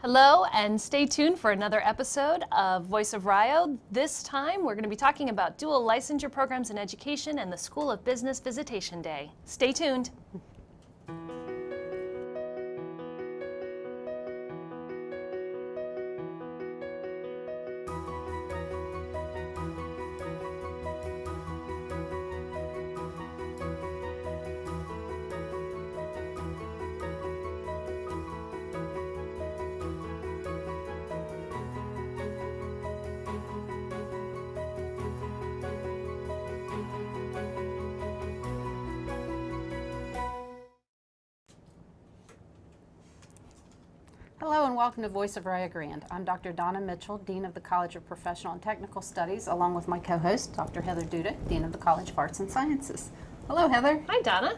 Hello, and stay tuned for another episode of Voice of Rio. This time, we're going to be talking about dual licensure programs in education and the School of Business Visitation Day. Stay tuned. Hello and welcome to Voice of Rio Grande. I'm Dr. Donna Mitchell, Dean of the College of Professional and Technical Studies, along with my co-host, Dr. Heather Duda, Dean of the College of Arts and Sciences. Hello, Heather. Hi, Donna.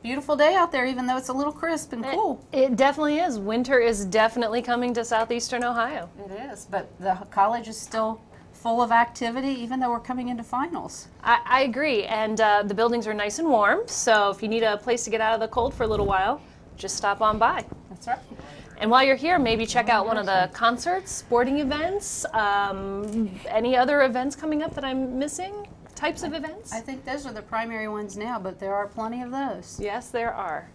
Beautiful day out there, even though it's a little crisp and cool. It definitely is. Winter is definitely coming to southeastern Ohio. It is, but the college is still full of activity, even though we're coming into finals. I agree, and the buildings are nice and warm, so if you need a place to get out of the cold for a little while, just stop on by. That's right. And while you're here, maybe check out one of the concerts, sporting events, any other events coming up that I'm missing, types of events? I think those are the primary ones now, but there are plenty of those. Yes, there are.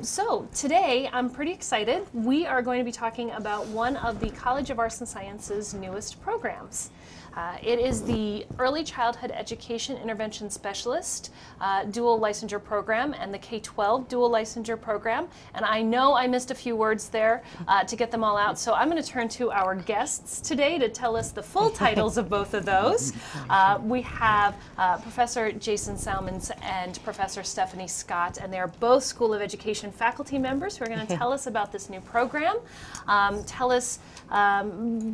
So today, I'm pretty excited. We are going to be talking about one of the College of Arts and Sciences' newest programs. It is the Early Childhood Education Intervention Specialist dual licensure program and the K-12 dual licensure program. And I know I missed a few words there to get them all out, so I'm going to turn to our guests today to tell us the full titles of both of those. We have Professor Jason Salmons and Professor Stephanie Scott, and they're both School of Education faculty members who are going to tell us about this new program.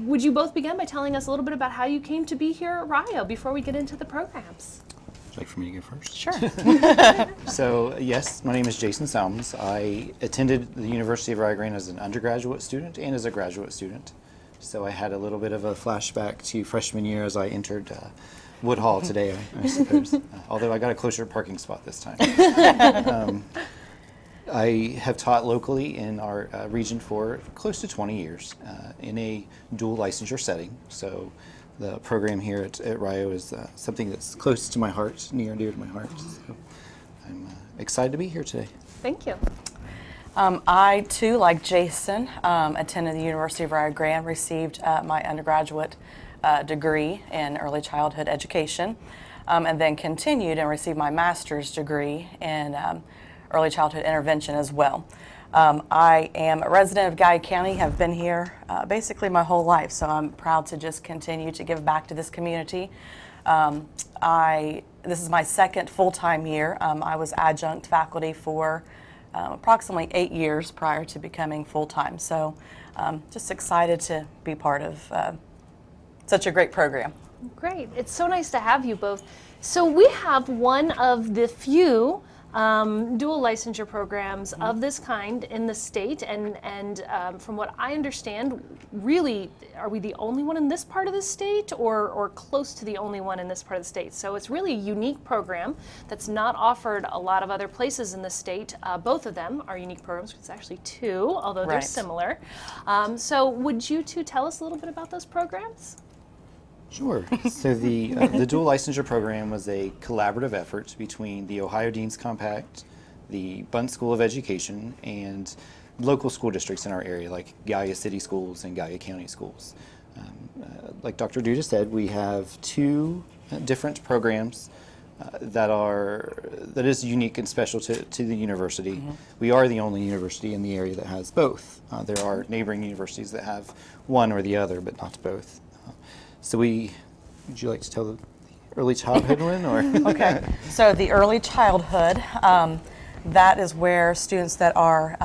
Would you both begin by telling us a little bit about how you came to be here at Rio before we get into the programs? Would you like for me to go first? Sure. So, yes, my name is Jason Salmons. I attended the University of Rio Grande as an undergraduate student and as a graduate student. So I had a little bit of a flashback to freshman year as I entered Woodhall today, I suppose. Although I got a closer parking spot this time. I have taught locally in our region for close to 20 years in a dual licensure setting. So the program here at Rio is something that's close to my heart, near and dear to my heart. So I'm excited to be here today. Thank you. I, too, like Jason, attended the University of Rio Grande, received my undergraduate degree in early childhood education, and then continued and received my master's degree in early childhood intervention as well. I am a resident of Guy County, have been here basically my whole life, so I'm proud to just continue to give back to this community. This is my second full-time year. I was adjunct faculty for approximately 8 years prior to becoming full-time, so just excited to be part of such a great program. Great. It's so nice to have you both. So we have one of the few dual licensure programs of this kind in the state, and from what I understand, really, are we the only one in this part of the state, or close to the only one in this part of the state? So it's really a unique program that's not offered a lot of other places in the state. Both of them are unique programs. It's actually two, although they're similar. So would you two tell us a little bit about those programs? Sure. So the dual licensure program was a collaborative effort between the Ohio Dean's Compact, the Bunce School of Education, and local school districts in our area, like Gaia City Schools and Gaia County Schools. Like Dr. Duda said, we have two different programs that is unique and special to the university. Mm-hmm. We are the only university in the area that has both. There are neighboring universities that have one or the other, but not both. So would you like to tell the early childhood one? Or? Okay, so the early childhood, that is where students that are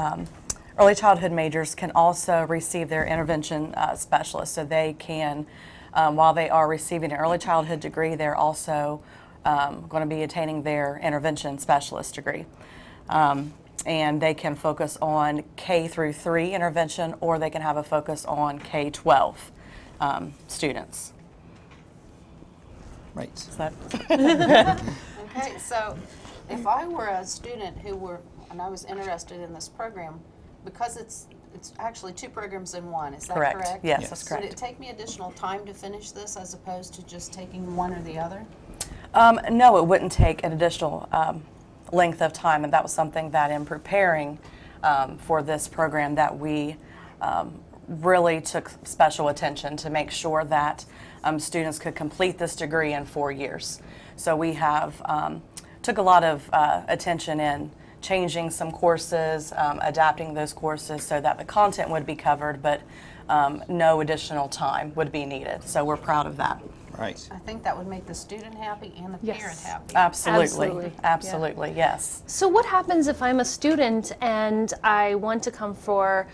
early childhood majors can also receive their intervention specialist. So they can, while they are receiving an early childhood degree, they're also going to be attaining their intervention specialist degree. And they can focus on K through 3 intervention, or they can have a focus on K-12 students. Right. Is that Okay, so if I were a student and I was interested in this program, because it's it's actually 2 programs in one, is that Correct. correct? Yes, Yes. that's Would correct. it take me additional time to finish this as opposed to just taking one or the other? No, it wouldn't take an additional length of time, and that was something that in preparing for this program that we really took special attention to make sure that students could complete this degree in 4 years. So we have took a lot of attention in changing some courses, adapting those courses so that the content would be covered, but no additional time would be needed. So we're proud of that. Right. I think that would make the student happy and the Yes. parent happy. Absolutely. Absolutely. Absolutely, yes. So what happens if I'm a student and I want to come for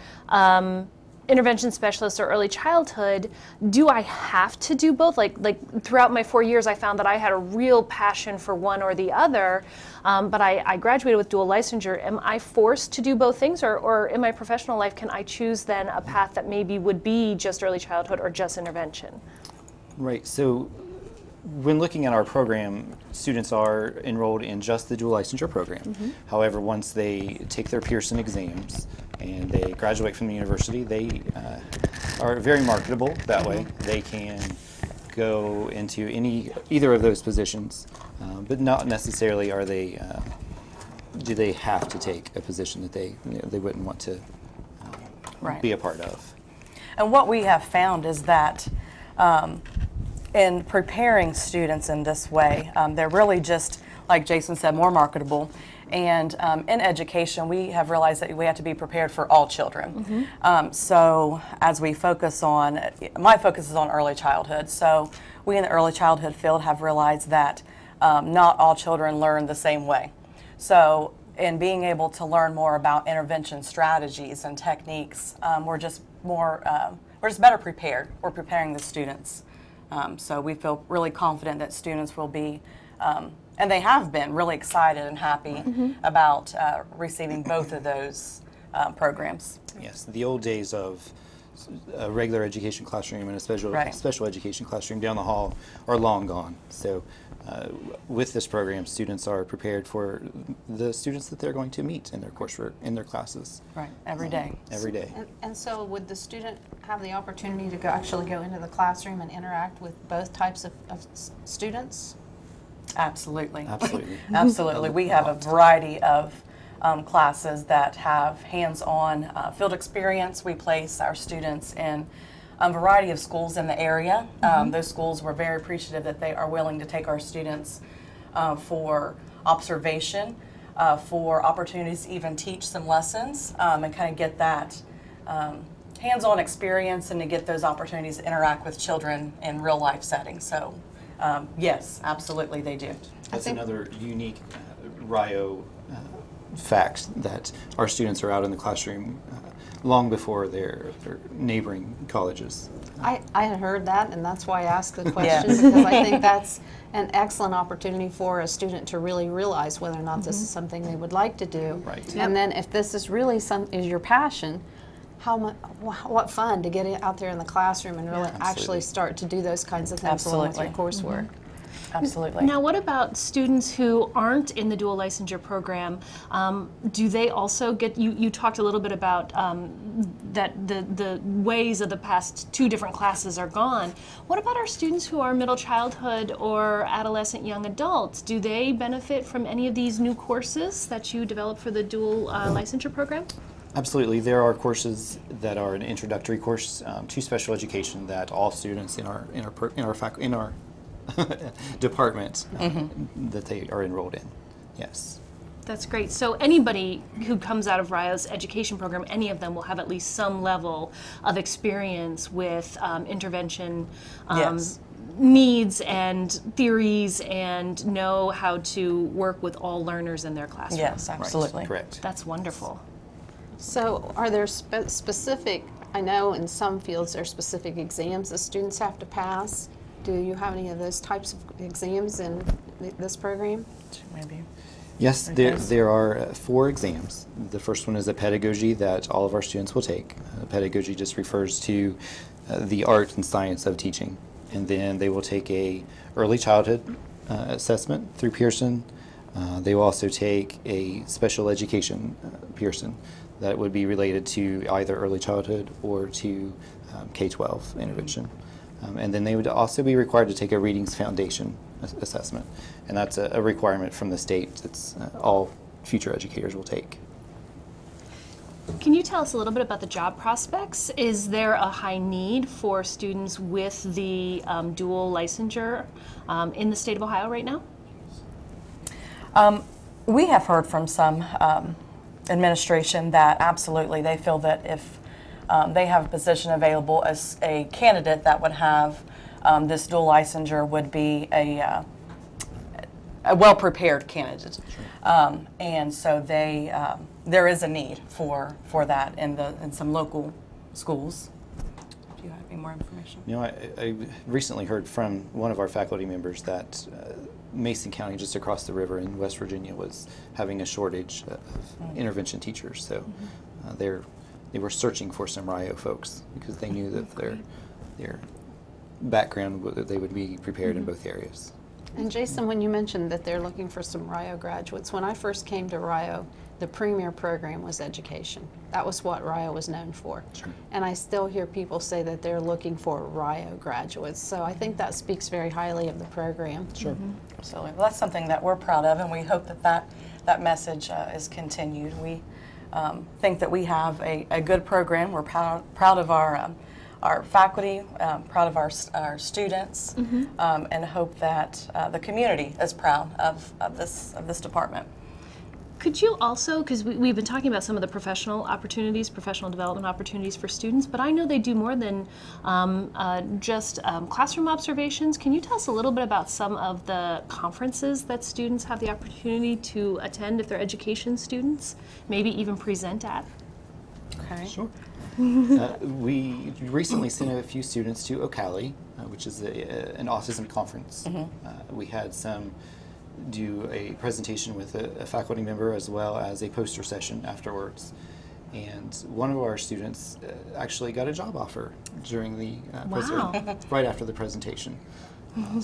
intervention specialist or early childhood? Do I have to do both? Like throughout my 4 years, I found that I had a real passion for one or the other, but I graduated with dual licensure. Am I forced to do both things, or in my professional life, can I choose then a path that maybe would be just early childhood or just intervention? Right. So when looking at our program, students are enrolled in just the dual licensure program. However, once they take their Pearson exams and they graduate from the university, they are very marketable that way. They can go into either of those positions, but not necessarily are they do they have to take a position that they wouldn't want to Right. be a part of. And what we have found is that in preparing students in this way, they're really just, like Jason said, more marketable. And in education, we have realized that we have to be prepared for all children. So as we focus on, my focus is on early childhood. So we in the early childhood field have realized that not all children learn the same way. So in being able to learn more about intervention strategies and techniques, we're just better prepared. We're preparing the students. So we feel really confident that students will be, and they have been, really excited and happy about receiving both of those programs. Yes, the old days of a regular education classroom and a special education classroom down the hall are long gone. So with this program, students are prepared for the students that they're going to meet in their coursework, in their classes. Right, every day. Every day. And so would the student have the opportunity to actually go into the classroom and interact with both types of students? Absolutely. Absolutely. Absolutely. We have a variety of classes that have hands-on field experience. We place our students in a variety of schools in the area. Those schools were very appreciative that they are willing to take our students for observation, for opportunities to even teach some lessons and kind of get that hands-on experience and to get those opportunities to interact with children in real life settings. So yes, absolutely they do. That's another unique Rio fact, that our students are out in the classroom long before their neighboring colleges. I had heard that, and that's why I asked the question, Yes. because I think that's an excellent opportunity for a student to really realize whether or not this is something they would like to do. Right. And then if this is really is your passion, what fun to get out there in the classroom and really actually start to do those kinds of things along with your coursework. Absolutely. Now, what about students who aren't in the dual licensure program? Do they also get, you talked a little bit about that the ways of the past 2 different classes are gone. What about our students who are middle childhood or adolescent young adults? Do they benefit from any of these new courses that you developed for the dual licensure program? Absolutely. There are courses that are an introductory course to special education that all students in our department that they are enrolled in. Yes. That's great. So anybody who comes out of Rio's education program, any of them will have at least some level of experience with intervention Yes. needs and theories, and know how to work with all learners in their classroom. Yes, absolutely. Right. Correct. That's wonderful. So are there specific, I know in some fields there are specific exams the students have to pass. Do you have any of those types of exams in this program? Maybe. Yes, there are 4 exams. The first one is a pedagogy that all of our students will take. Pedagogy just refers to the art and science of teaching. And then they will take a early childhood assessment through Pearson. They will also take a special education Pearson. that would be related to either early childhood or to K-12 intervention. And then they would also be required to take a readings foundation assessment, and that's a requirement from the state that's all future educators will take. Can you tell us a little bit about the job prospects? Is there a high need for students with the dual licensure in the state of Ohio right now? We have heard from some administration that absolutely they feel that if they have a position available as a candidate that would have this dual licensure would be a well-prepared candidate. And so they, there is a need for that in some local schools. Do you have any more information? You know, I recently heard from one of our faculty members that Mason County, just across the river in West Virginia, was having a shortage of intervention teachers. So they were searching for some RIO folks because they knew that their background, they would be prepared in both areas. And Jason, when you mentioned that they're looking for some RIO graduates, when I first came to RIO, the premier program was education. That was what RIO was known for. Sure. And I still hear people say that they're looking for RIO graduates. So I think that speaks very highly of the program. Sure. Absolutely. Well, that's something that we're proud of, and we hope that message is continued. We think that we have a good program. We're proud of our faculty, proud of our students, and hope that the community is proud of this department. Could you also, because we've been talking about some of the professional opportunities, professional development opportunities for students, but I know they do more than just classroom observations. Can you tell us a little bit about some of the conferences that students have the opportunity to attend if they're education students, maybe even present at? Okay. Sure. We recently sent a few students to Ocali, which is an autism conference. We had some do a presentation with a faculty member as well as a poster session afterwards. And one of our students actually got a job offer during the right after the presentation.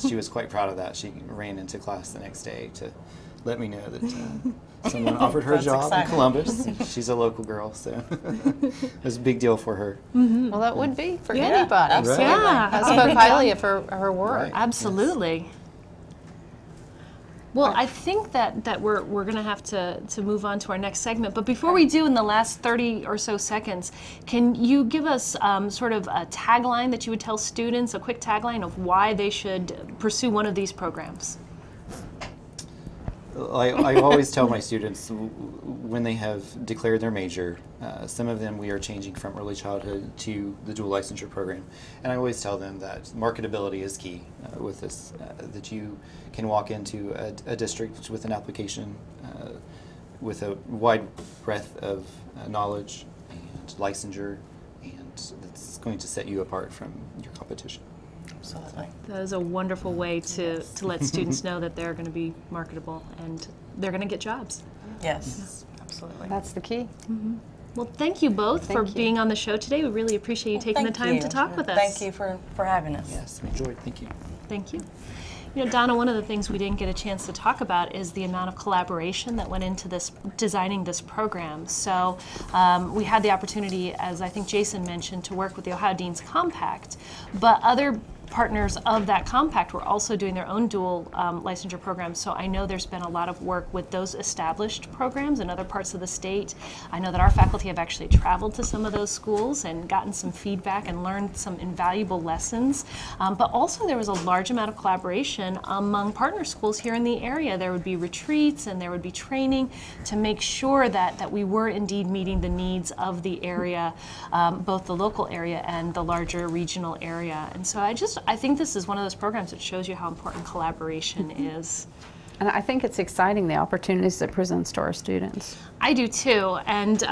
She was quite proud of that. She ran into class the next day to let me know that someone offered her a job in Columbus. She's a local girl, so it was a big deal for her. Well, that would be for Yeah, anybody. absolutely. Yeah. I spoke highly of her work. Right. Absolutely. Well, I think that we're going to have to move on to our next segment. But before we do, in the last 30 or so seconds, can you give us sort of a tagline that you would tell students, a quick tagline of why they should pursue one of these programs? I always tell my students when they have declared their major, some of them we are changing from early childhood to the dual licensure program, and I always tell them that marketability is key with this, that you can walk into a district with an application with a wide breadth of knowledge and licensure, and that's going to set you apart from your competition. Absolutely. That is a wonderful way to let students know that they're going to be marketable and they're going to get jobs. Yes, absolutely. That's the key. Well, thank you both for being on the show today. We really appreciate you taking the time to talk with us. Thank you for having us. Yes, we enjoyed. Thank you. Thank you. You know, Donna, one of the things we didn't get a chance to talk about is the amount of collaboration that went into designing this program. So we had the opportunity, as I think Jason mentioned, to work with the Ohio Dean's Compact, but other partners of that compact were also doing their own dual licensure programs. So I know there's been a lot of work with those established programs in other parts of the state. I know that our faculty have actually traveled to some of those schools and gotten some feedback and learned some invaluable lessons. But also there was a large amount of collaboration among partner schools here in the area. There would be retreats and there would be training to make sure that we were indeed meeting the needs of the area, both the local area and the larger regional area. And so I think this is one of those programs that shows you how important collaboration is. And I think it's exciting, the opportunities it presents to our students. I do too, and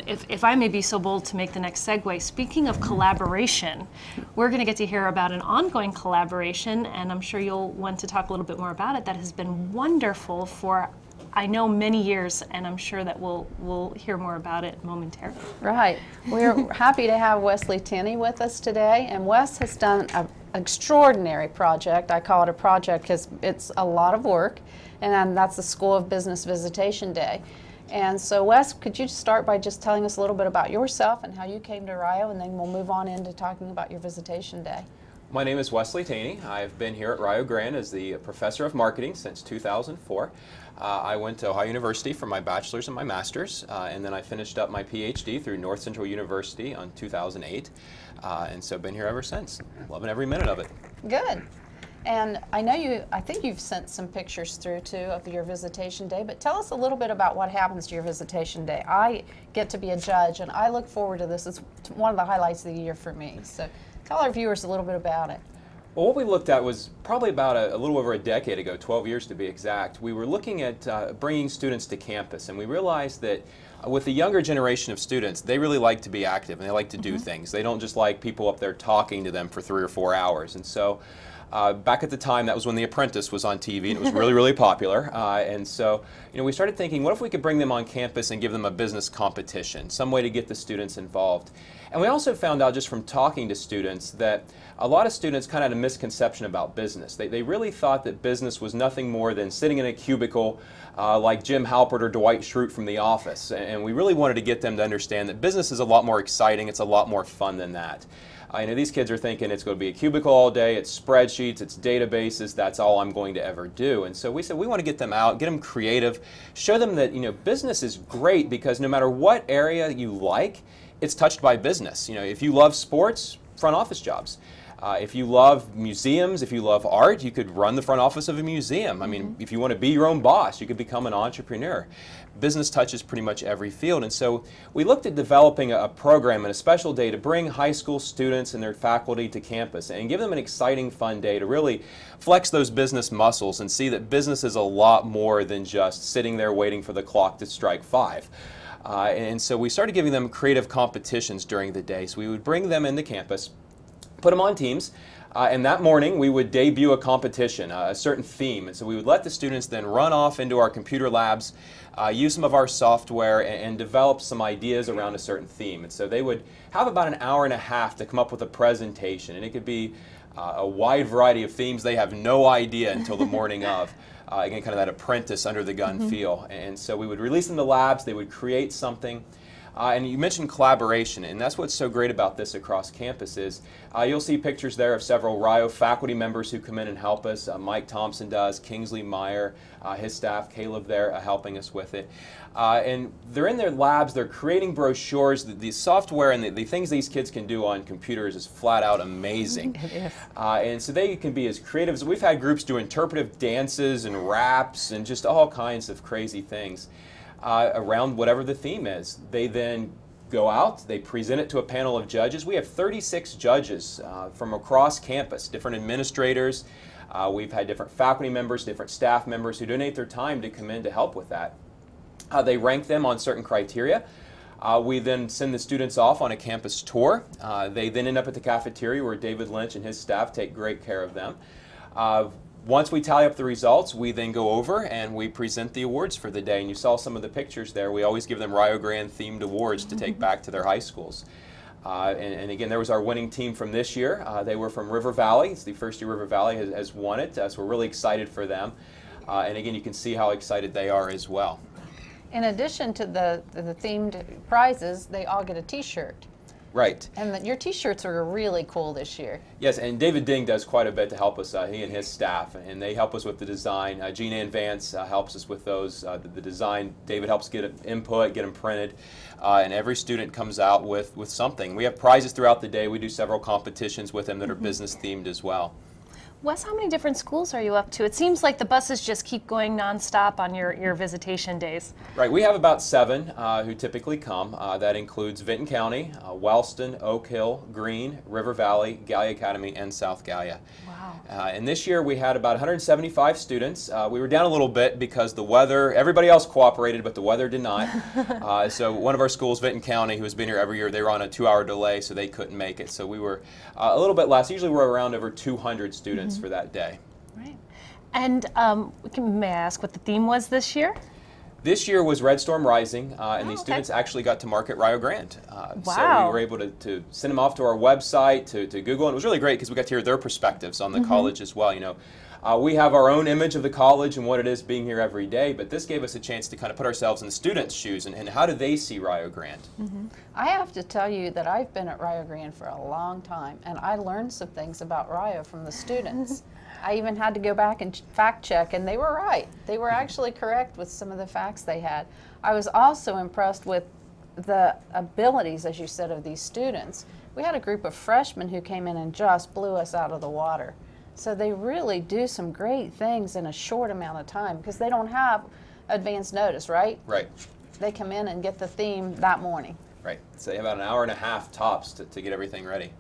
if I may be so bold to make the next segue, speaking of collaboration, we're going to get to hear about an ongoing collaboration, and I'm sure you'll want to talk a little bit more about it, that has been wonderful for, I know, many years, and I'm sure that we'll hear more about it momentarily. Right. We're happy to have Wesley Thoene with us today, and Wes has done an extraordinary project. I call it a project because it's a lot of work, and that's the School of Business Visitation Day. And so Wes, could you start by just telling us a little bit about yourself and how you came to Rio, and then we'll move on into talking about your visitation day. My name is Wesley Thoene. I've been here at Rio Grande as the professor of marketing since 2004. I went to Ohio University for my bachelor's and my master's, and then I finished up my Ph.D. through North Central University in 2008, and so been here ever since. Loving every minute of it. Good. And I think you've sent some pictures through too of your visitation day, but tell us a little bit about what happens to your visitation day. I get to be a judge, and I look forward to this. It's one of the highlights of the year for me. So tell our viewers a little bit about it. Well, what we looked at was probably about a little over a decade ago, 12 years to be exact. We were looking at bringing students to campus, and we realized that with the younger generation of students, they really like to be active and they like to do things. They don't just like people up there talking to them for 3 or 4 hours. And so back at the time, that was when The Apprentice was on TV, and it was really, really popular. And so, we started thinking, what if we could bring them on campus and give them a business competition, some way to get the students involved. And we also found out just from talking to students that a lot of students kind of had a misconception about business. They really thought that business was nothing more than sitting in a cubicle like Jim Halpert or Dwight Schrute from The Office. And we really wanted to get them to understand that business is a lot more exciting, it's a lot more fun than that. These kids are thinking it's going to be a cubicle all day, it's spreadsheets, it's databases, that's all I'm going to ever do. And so we said we want to get them out, get them creative, show them that business is great because no matter what area you like, it's touched by business. If you love sports, front office jobs. If you love museums, if you love art, you could run the front office of a museum. I mean, if you want to be your own boss, you could become an entrepreneur. Business touches pretty much every field. And so we looked at developing a program and a special day to bring high school students and their faculty to campus and give them an exciting, fun day to really flex those business muscles and see that business is a lot more than just sitting there waiting for the clock to strike 5. And so we started giving them creative competitions during the day. So we would bring them into campus, put them on teams, and that morning we would debut a competition, a certain theme. And so we would let the students then run off into our computer labs, use some of our software, and develop some ideas around a certain theme. And so they would have about an hour and a half to come up with a presentation. And it could be a wide variety of themes they have no idea until the morning of. Again, kind of that apprentice under the gun feel. And so we would release them to labs, they would create something. And you mentioned collaboration, and that's what's so great about this across campus is you'll see pictures there of several Rio faculty members who come in and help us. Mike Thompson does, Kingsley Meyer, his staff, Caleb there helping us with it. And they're in their labs, they're creating brochures. The software and the things these kids can do on computers is flat out amazing. It is. And so they can be as creative as we've had groups do interpretive dances and raps and just all kinds of crazy things. Around whatever the theme is. They then go out, they present it to a panel of judges. We have 36 judges from across campus, different administrators. We've had different faculty members, different staff members who donate their time to come in to help with that. They rank them on certain criteria. We then send the students off on a campus tour. They then end up at the cafeteria where David Lynch and his staff take great care of them. Once we tally up the results, we then go over and we present the awards for the day. And you saw some of the pictures there. We always give them Rio Grande themed awards to take back to their high schools. And again, there was our winning team from this year. They were from River Valley. It's the first year River Valley has won it, so we're really excited for them. And again, you can see how excited they are as well. In addition to the themed prizes, they all get a t-shirt. Right. And your t-shirts are really cool this year. Yes, and David Ding does quite a bit to help us, he and his staff, and they help us with the design. Jean Ann Vance helps us with those, the design. David helps get input, get them printed, and every student comes out with something. We have prizes throughout the day. We do several competitions with them that are business themed as well. Wes, how many different schools are you up to? It seems like the buses just keep going nonstop on your visitation days. Right, we have about 7 who typically come. That includes Vinton County, Wellston, Oak Hill, Greene, River Valley, Gallia Academy, and South Gallia. Wow. And this year we had about 175 students. We were down a little bit because the weather, everybody else cooperated, but the weather did not. So one of our schools, Vinton County, who has been here every year, they were on a 2-hour delay, so they couldn't make it. So we were a little bit less. Usually we're around over 200 students for that day. Right. And may I ask what the theme was this year? This year was Red Storm Rising, and these students actually got to market Rio Grande. So we were able to send them off to our website, to Google, and it was really great because we got to hear their perspectives on the college as well. We have our own image of the college and what it is being here every day, but this gave us a chance to kind of put ourselves in the students' shoes and how do they see Rio Grande? I have to tell you that I've been at Rio Grande for a long time, and I learned some things about Rio from the students. I even had to go back and fact check, and they were right. They were actually correct with some of the facts they had. I was also impressed with the abilities, as you said, of these students. We had a group of freshmen who came in and just blew us out of the water. So they really do some great things in a short amount of time because they don't have advance notice, right? Right. They come in and get the theme that morning. Right. So they have about an hour and a half tops to get everything ready.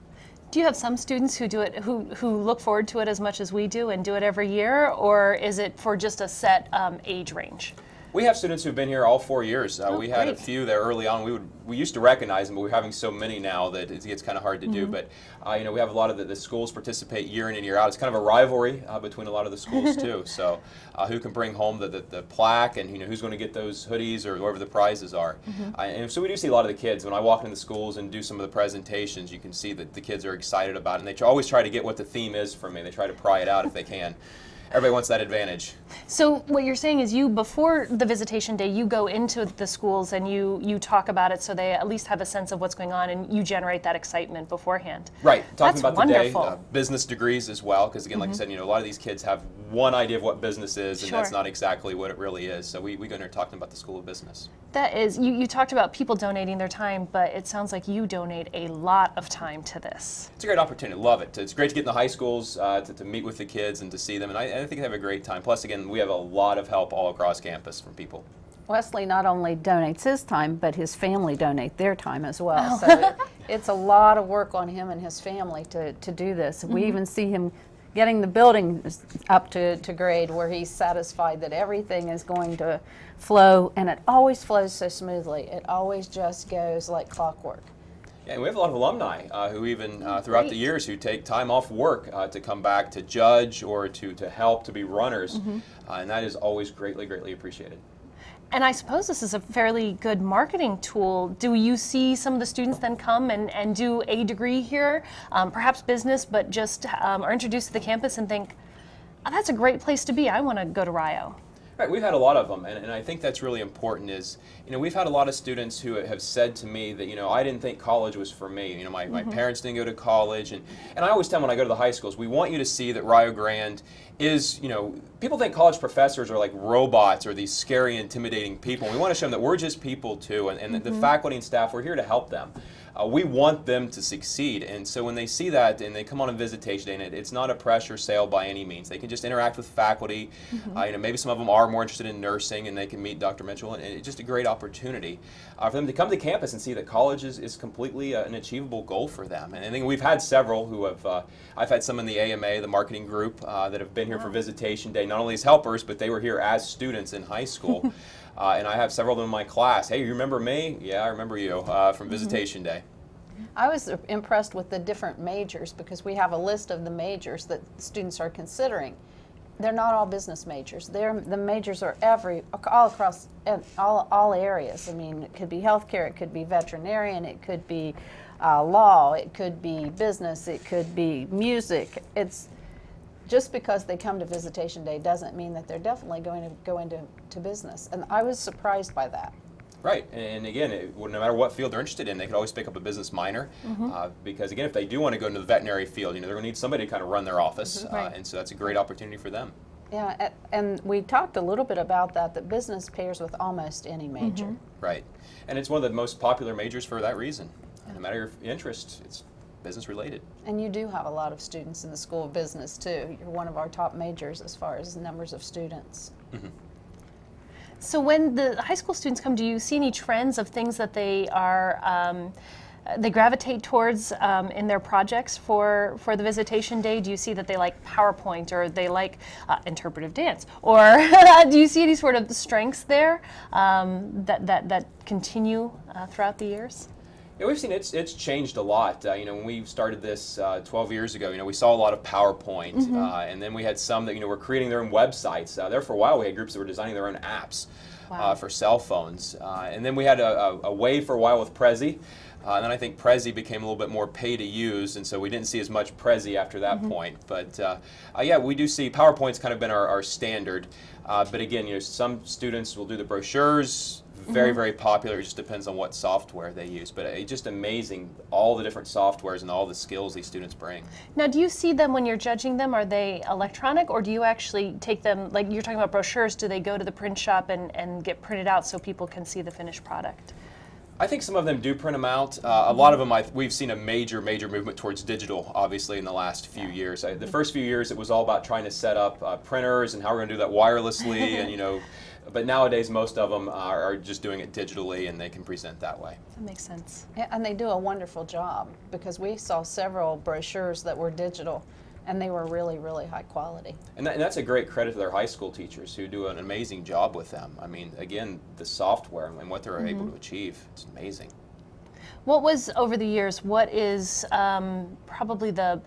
Do you have some students who do it, who look forward to it as much as we do and do it every year, or is it for just a set age range? We have students who've been here all 4 years. We had a great. few there early on. We used to recognize them, but we're having so many now that it gets kind of hard to do. But you know, we have a lot of the schools participate year in and year out. It's kind of a rivalry between a lot of the schools too. So who can bring home the plaque, and you know who's going to get those hoodies or whatever the prizes are. And so we do see a lot of the kids when I walk into the schools and do some of the presentations. You can see that the kids are excited about it, and they always try to get what the theme is from me. They try to pry it out if they can. Everybody wants that advantage. So what you're saying is you, before the visitation day, you go into the schools and you talk about it so they at least have a sense of what's going on and you generate that excitement beforehand. Right. Talking That's about wonderful. the day, business degrees as well, because again, like I said, you know, a lot of these kids have one idea of what business is, and that's Sure. not exactly what it really is. So we go in there talking about the School of Business. That is, you talked about people donating their time, but it sounds like you donate a lot of time to this. It's a great opportunity. Love it. It's great to get in the high schools, to meet with the kids and to see them, and I think they have a great time. Plus, again, we have a lot of help all across campus from people. Wesley not only donates his time, but his family donate their time as well. So it's a lot of work on him and his family to do this. We even see him getting the building up to grade where he's satisfied that everything is going to flow, and it always flows so smoothly. It always just goes like clockwork. Yeah, and we have a lot of alumni who even throughout the years who take time off work to come back to judge or to help, to be runners, and that is always greatly, greatly appreciated. And I suppose this is a fairly good marketing tool. Do you see some of the students then come and do a degree here, perhaps business, but just are introduced to the campus and think, oh, that's a great place to be, I want to go to Rio? Right, we've had a lot of them, and I think that's really important is, you know, we've had a lot of students who have said to me that, you know, I didn't think college was for me. You know, my parents didn't go to college, and I always tell them when I go to the high schools, we want you to see that Rio Grande is, you know, people think college professors are like robots or these scary, intimidating people. We want to show them that we're just people too, and the faculty and staff, we're here to help them. We want them to succeed, and so when they see that and they come on a visitation day, and it's not a pressure sale by any means. They can just interact with faculty. You know, maybe some of them are more interested in nursing, and they can meet Dr. Mitchell, and it's just a great opportunity for them to come to campus and see that college is completely an achievable goal for them. And I think we've had several who have. I've had some in the AMA, the marketing group, that have been here for visitation day, not only as helpers, but they were here as students in high school. And I have several of them in my class. Hey, you remember me? Yeah, I remember you from visitation day. I was impressed with the different majors because we have a list of the majors that students are considering. They're not all business majors. The majors are all across all areas. I mean, it could be healthcare, it could be veterinarian, it could be law, it could be business, it could be music. It's just because they come to visitation day doesn't mean that they're definitely going to go into business. And I was surprised by that. Right, and again, no matter what field they're interested in, they could always pick up a business minor because, again, if they do want to go into the veterinary field, you know, they're going to need somebody to kind of run their office, and so that's a great opportunity for them. Yeah, and we talked a little bit about that business pairs with almost any major. Right, and it's one of the most popular majors for that reason. No matter your interest, it's business related. And you do have a lot of students in the School of Business, too. You're one of our top majors as far as numbers of students. So when the high school students come, do you see any trends of things that they are they gravitate towards in their projects for the visitation day? Do you see that they like PowerPoint or they like interpretive dance, or do you see any sort of strengths there that continue throughout the years? Yeah, we've seen it's changed a lot. You know, when we started this 12 years ago, you know, we saw a lot of PowerPoint, and then we had some that, you know, were creating their own websites. There for a while, we had groups that were designing their own apps for cell phones, and then we had a wave for a while with Prezi. And then I think Prezi became a little bit more pay to use, and so we didn't see as much Prezi after that point. But yeah, we do see PowerPoint's kind of been our standard. But again, you know, some students will do the brochures. Very, very popular. It just depends on what software they use. But it's just amazing all the different softwares and all the skills these students bring. Now, do you see them when you're judging them? Are they electronic, or do you actually take them, like you're talking about brochures, do they go to the print shop and get printed out so people can see the finished product? I think some of them do print them out. A lot of them, we've seen a major movement towards digital, obviously, in the last few years. The first few years, it was all about trying to set up printers and how we're going to do that wirelessly, and you know. But nowadays, most of them are just doing it digitally, and they can present that way. That makes sense. Yeah, and they do a wonderful job, because we saw several brochures that were digital, and they were really, really high quality. And that's a great credit to their high school teachers, who do an amazing job with them. I mean, again, the software and what they're able to achieve, it's amazing. What was, over the years, what is probably the,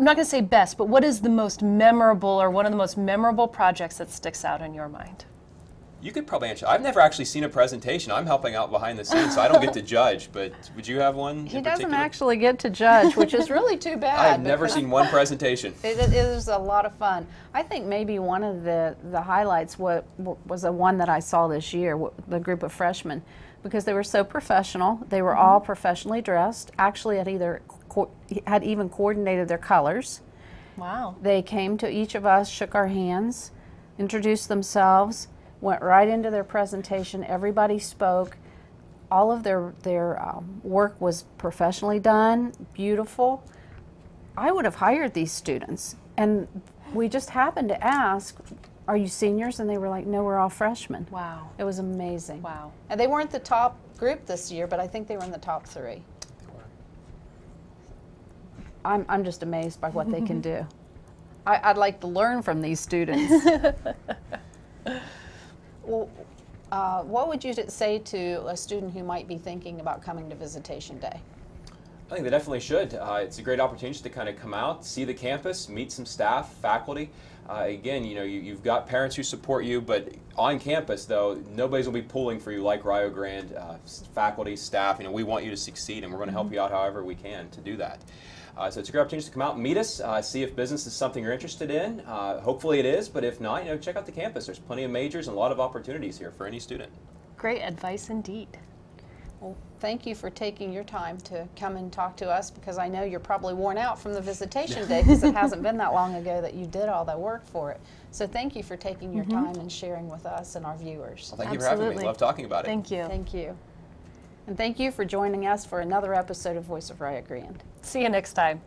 I'm not going to say best, but what is the most memorable, or one of the most memorable projects that sticks out in your mind? You could probably answer. I've never actually seen a presentation. I'm helping out behind the scenes, so I don't get to judge. But would you have one? He doesn't actually get to judge, which is really too bad. I've never seen one presentation. It is a lot of fun. I think maybe one of the highlights was the one that I saw this year, the group of freshmen, because they were so professional. They were all professionally dressed. Actually, had even coordinated their colors. Wow. They came to each of us, shook our hands, introduced themselves, went right into their presentation. Everybody spoke. All of their work was professionally done, beautiful. I would have hired these students, and we just happened to ask, are you seniors? And they were like, no, we're all freshmen. Wow. It was amazing. Wow. And they weren't the top group this year, but I think they were in the top 3. I'm just amazed by what they can do. I'd like to learn from these students. Well, what would you say to a student who might be thinking about coming to Visitation Day? I think they definitely should. It's a great opportunity to kind of come out, see the campus, meet some staff, faculty. Again, you know, you've got parents who support you, but on campus, though, nobody's going to be pulling for you like Rio Grande. Faculty, staff, you know, we want you to succeed, and we're going to help you out however we can to do that. So it's a great opportunity to come out and meet us, see if business is something you're interested in. Hopefully it is, but if not, you know, check out the campus. There's plenty of majors and a lot of opportunities here for any student. Great advice indeed. Well, thank you for taking your time to come and talk to us, because I know you're probably worn out from the Visitation Day, because it hasn't been that long ago that you did all that work for it. So thank you for taking your time and sharing with us and our viewers. Well, thank you for having me. Love talking about it. Thank you. Thank you. And thank you for joining us for another episode of Voice of Rio Grande. See you next time.